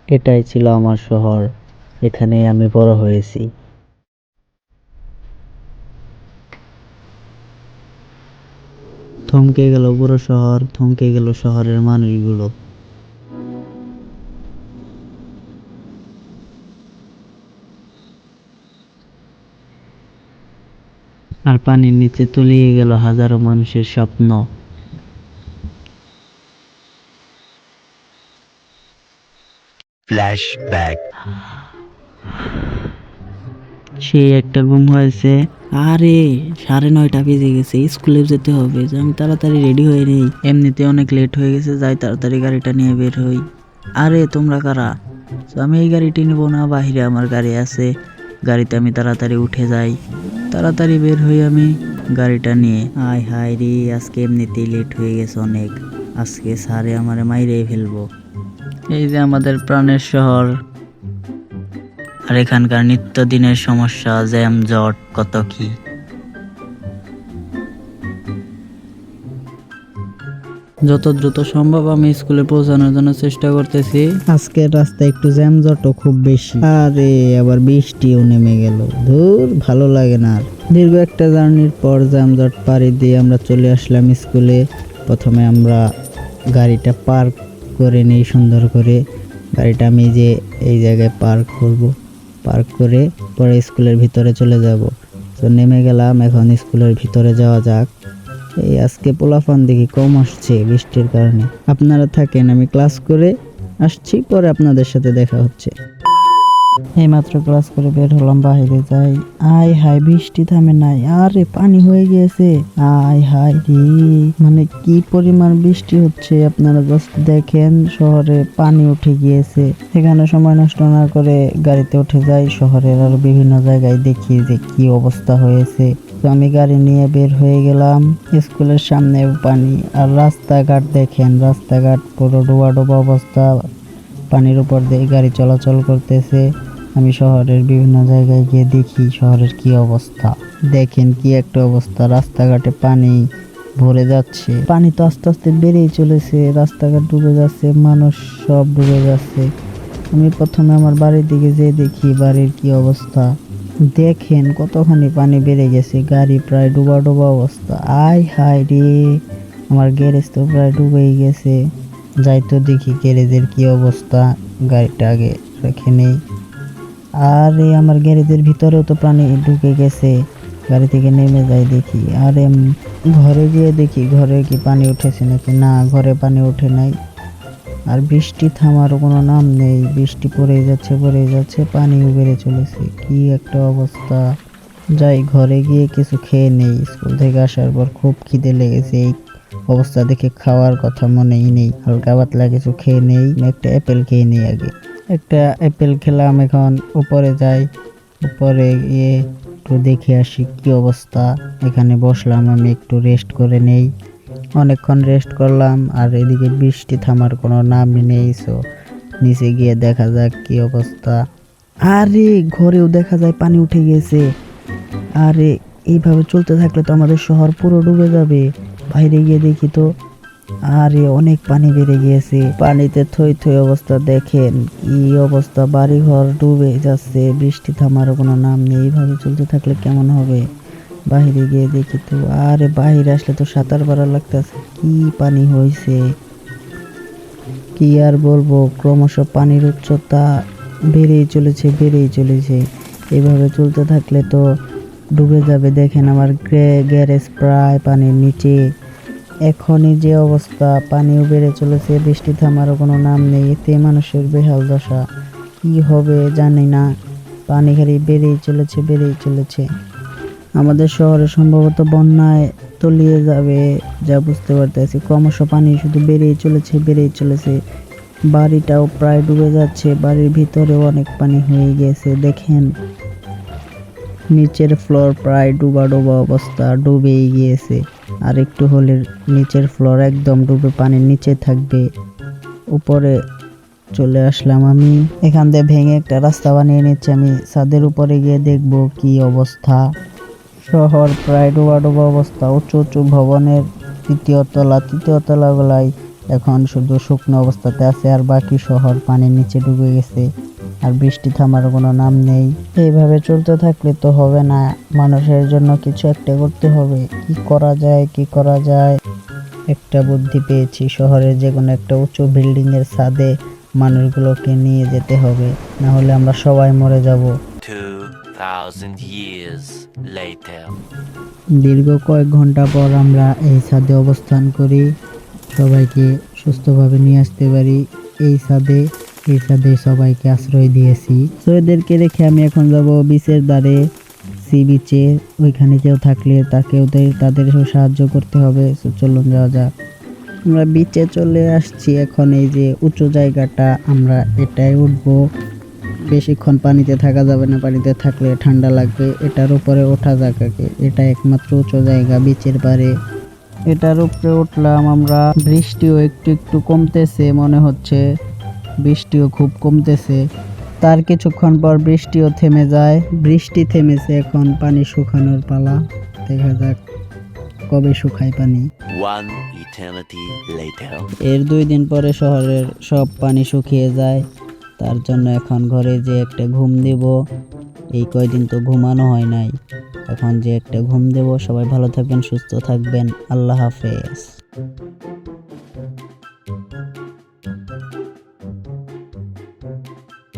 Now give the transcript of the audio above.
এটাই ছিল আমার শহর, এখানেই আমি বড় হয়েছি। থমকে গেল পুরো শহর, থমকে গেল শহরের মানুষগুলো। আর পানির নিচে তলিয়ে গেল হাজারো মানুষের স্বপ্ন। ফ্ল্যাশব্যাক। সেই একটা ঘুম হয়েছে। আরে 9:30 বেজে গেছে, স্কুলে যেতে হবে, যে আমি তাড়াতাড়ি রেডি হয়ে নেই। এমনিতে অনেক লেট হয়ে গেছে, যাই তাড়াতাড়ি গাড়িটা নিয়ে বের হই। আরে তোমরা কারা? তো আমি এই গাড়িটি নিব না, বাহিরে আমার গাড়ি আছে, গাড়িতে আমি তাড়াতাড়ি উঠে যাই, তাড়াতাড়ি বের হই আমি গাড়িটা নিয়ে। আয় হায় রে, আজকে এমনিতেই লেট হয়ে গেছে অনেক, আজকে স্যারে আমারে মাইরেই ফেলবো। এই যে আমাদের প্রাণের শহর, আর এখানকার নিত্যদিনের সমস্যা, জ্যাম জট, কত কি। যত দ্রুত সম্ভব আমি স্কুলে পৌঁছানোর জন্য চেষ্টা করতেছি। আজকের রাস্তায় একটু জ্যাম জটও খুব বেশি। আরে আবার বৃষ্টিও নেমে গেল, ধুর ভালো লাগে না আর। দীর্ঘ একটা জার্নির পর জ্যাম জট পাড়ি দিয়ে আমরা চলে আসলাম স্কুলে। প্রথমে আমরা গাড়িটা পার্ক করে নিই সুন্দর করে। গাড়িটা আমি যে এই জায়গায় পার্ক করব, পার্ক করে পরে স্কুলের ভিতরে চলে যাব। তো নেমে গেলাম, এখন স্কুলের ভিতরে যাওয়া যাক। এই আজকে পোলাপান দেখি কম আসছে বৃষ্টির কারণে। আপনারা থাকেন, আমি ক্লাস করে আসছি, পরে আপনাদের সাথে দেখা হচ্ছে। এই মাত্র ক্লাস করে বের হলাম, বাইরে যাই। আয় হায়, বৃষ্টি থামে নাই, আরে পানি হয়ে গিয়েছে। আয় হায় রে, মানে কি পরিমাণ বৃষ্টি হচ্ছে আপনারা জাস্ট দেখেন, শহরে পানি উঠে গিয়েছে। এখানে সময় নষ্ট না করে গাড়িতে উঠে যাই, শহরের আরো বিভিন্ন জায়গায় দেখি যে কি অবস্থা হয়েছে। তো আমি গাড়ি নিয়ে বের হয়ে গেলাম। স্কুলের সামনে পানি, আর রাস্তাঘাট দেখেন, রাস্তাঘাট পুরো ডোবা ডোবা অবস্থা, পানির উপর দিয়ে গাড়ি চলাচল করতেছে। আমি শহরের বিভিন্ন জায়গায় গিয়ে দেখি শহরের কি অবস্থা। দেখেন কি একটা অবস্থা, রাস্তাঘাটে পানি ভরে যাচ্ছে, পানি তো আস্তে আস্তে বেড়েই চলেছে, রাস্তাঘাট ডুবে যাচ্ছে, মানুষ সব ডুবে যাচ্ছে। আমি প্রথমে আমার বাড়ির দিকে যেয়ে দেখি বাড়ির কি অবস্থা। দেখেন কতখানি পানি বেড়ে গেছে, গাড়ি প্রায় ডুবা ডুবা অবস্থা। আয় হায় রে, আমার গ্যারেজ তো প্রায় ডুবেই গেছে। যাই তো দেখি গ্যারেজের কি অবস্থা, গাড়িটা আগে রেখে নেই। আরে আমার গ্যারেজের ভিতরেও তো পানি ঢুকে গেছে, গাড়ি থেকে নেমে যাই দেখি। আরে ঘরে গিয়ে দেখি ঘরে কি পানি উঠেছে নাকি, না ঘরে পানি ওঠে নাই। আর বৃষ্টি থামারও কোনো নাম নেই, বৃষ্টি পড়েই যাচ্ছে, পানিও বেড়ে চলেছে, কি একটা অবস্থা। যাই ঘরে গিয়ে কিছু খেয়ে নেই, স্কুল থেকে আসার পর খুব খিদে লেগেছে, এই অবস্থা দেখে খাওয়ার কথা মনেই নেই। হালকা পাতলা কিছু খেয়ে নেই, একটা অ্যাপেল খেয়ে নেই আগে। একটা অ্যাপেল খেলাম, এখন উপরে যাই, উপরে গিয়ে একটু দেখে আসি কি অবস্থা। এখানে বসলাম আমি, একটু রেস্ট করে নেই। অনেকক্ষণ রেস্ট করলাম, আর এদিকে বৃষ্টি থামার কোনো নামই নেই। সো নিচে গিয়ে দেখা যাক কি অবস্থা। আরে ঘরেও দেখা যায় পানি উঠে গেছে। আরে এইভাবে চলতে থাকলে তো আমাদের শহর পুরো ডুবে যাবে। বাইরে গিয়ে দেখি তো, আরে অনেক পানি বেড়ে গিয়েছে, পানিতে থই থই অবস্থা। দেখেন কি অবস্থা, বাড়ি ঘর ডুবে যাচ্ছে, বৃষ্টি থামার কোনো নাম নেই। এইভাবে চলতে থাকলে কেমন হবে? বাইরে গিয়ে দেখি তো, আরে বাইরে আসলে তো সাঁতার পারা লাগতেছে, কি পানি হয়েছে কি আর বলবো। ক্রমশ পানির উচ্চতা বেড়েই চলেছে। এভাবে চলতে থাকলে তো ডুবে যাবে। দেখেন আমার গ্যারেজ প্রায় পানির নিচে। এখনই যে অবস্থা, পানিও বেড়ে চলেছে, বৃষ্টি থামারও কোনো নাম নেই। এতে মানুষের বেহাল দশা, কি হবে জানি না। পানি খালি বেড়েই চলেছে। আমাদের শহরে সম্ভবত বন্যায় তলিয়ে যাবে, যা বুঝতে পারতেছি। ক্রমশ পানি শুধু বেড়েই চলেছে। বাড়িটাও প্রায় ডুবে যাচ্ছে, বাড়ির ভিতরেও অনেক পানি হয়ে গেছে। দেখেন নিচের ফ্লোর প্রায় ডুবা ডুবা অবস্থা, ডুবেই গিয়েছে। আর একটু হলে নিচের ফ্লোর একদম ডুবে পানির নিচে থাকবে। উপরে চলে আসলাম আমি, এখান দিয়ে ভেঙে একটা রাস্তা বানিয়ে নিচ্ছি আমি, ছাদের উপরে গিয়ে দেখবো কি অবস্থা। শহর প্রায় ডোবা ডোবা অবস্থা, উঁচু উঁচু ভবনের তৃতীয় তলা গুলাই এখন শুধু শুকনো অবস্থাতে আছে, আর বাকি শহর পানির নিচে ডুবে গেছে, আর বৃষ্টি থামার কোনো নাম নেই। এইভাবে চলতে থাকলে তো হবে না, মানুষের জন্য কিছু একটা করতে হবে। কি করা যায়, কি করা যায়? একটা বুদ্ধি পেয়েছি, শহরের যে কোনো একটা উঁচু বিল্ডিং এর ছাদে মানুষগুলোকে নিয়ে যেতে হবে, না হলে আমরা সবাই মরে যাব। 2000 years later. দীর্ঘ কয়েক ঘন্টা পর আমরা এই ছাদে অবস্থান করি, সবাইকে সুস্থভাবে নিয়ে আসতে পারি এই ছাদে। এই ছাদে সবাইকে আশ্রয় দিয়েছি। তো এদেরকে রেখে আমি এখন যাব বিচের ধারে, সি বিচে। ওইখানে কেউ থাকলে তাদের সাহায্য করতে হবে। তো চলুন যাওয়া যাক। আমরা বিচে চলে আসছি এখন। এই যে উঁচু জায়গাটা, আমরা এটাই উঠবো। বেশিক্ষণ পানিতে থাকা যাবে না, পানিতে থাকলে ঠান্ডা লাগবে। এটার উপরে ওঠা যাক আগে, এটা একমাত্র উঁচু জায়গা বিচের পারে। এটার উপরে উঠলাম আমরা। বৃষ্টিও একটু একটু কমতেছে মনে হচ্ছে, বৃষ্টিও খুব কমতেছে। তার কিছুক্ষণ পর বৃষ্টিও থেমে যায়। বৃষ্টি থেমেছে, এখন পানি শুকানোর পালা। দেখা যাক কবে শুকায় পানি। One eternity later. এর 2 দিন পরে শহরের সব পানি শুকিয়ে যায়। তার জন্য এখন ঘরে যে একটা ঘুম দেব। এই কয়দিন তো ঘুমানো হয় নাই, এখন যে একটা ঘুম দেব। সবাই ভালো থাকবেন, সুস্থ থাকবেন। আল্লাহ হাফেজ।